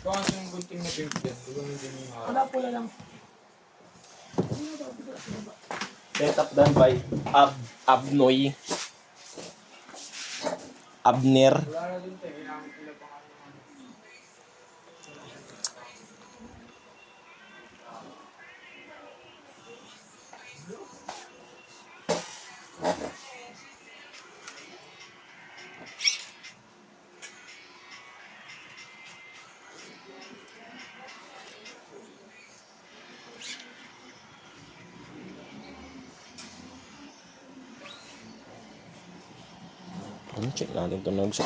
Kung ano yung gunting na pink yan, gagamitin mo yung harap. Wala pula lang. Set up done by Abnoy. Abner. Wala na din tayo, kailangan pila pa nga naman. Check natin ito na sa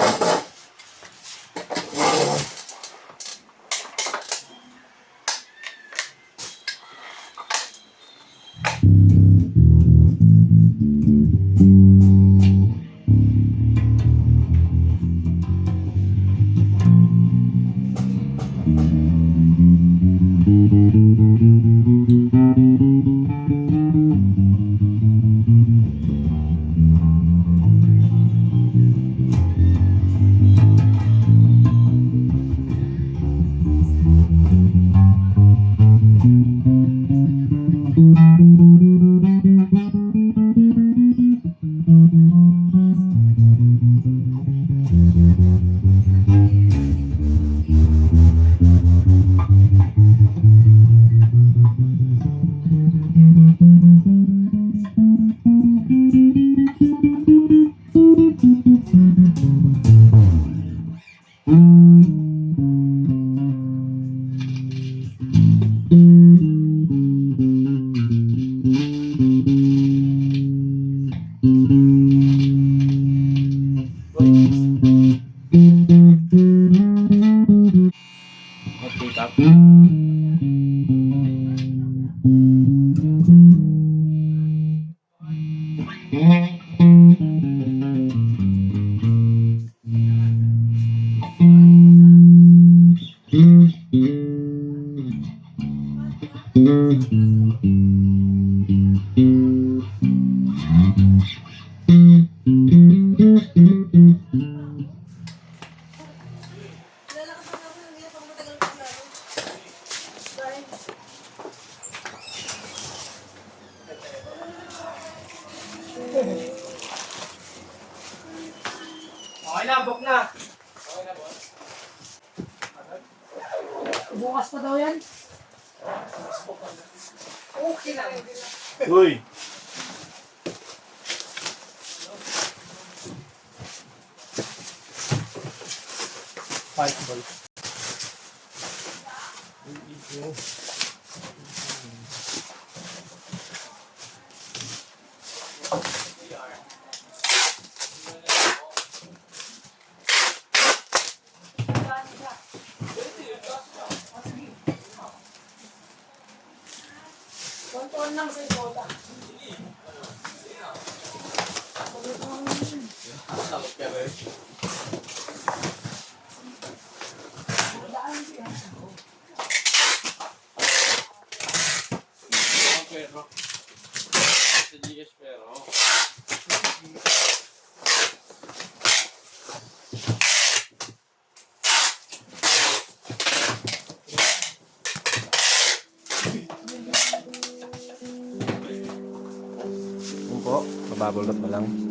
Okay na, book na. Okay na, boss. Bukas pa daw yan. Okay na. Uy! Fight ball. Kontuan lang sa ikota. Pero. Sa GS pero. Yun po, mababulot na lang.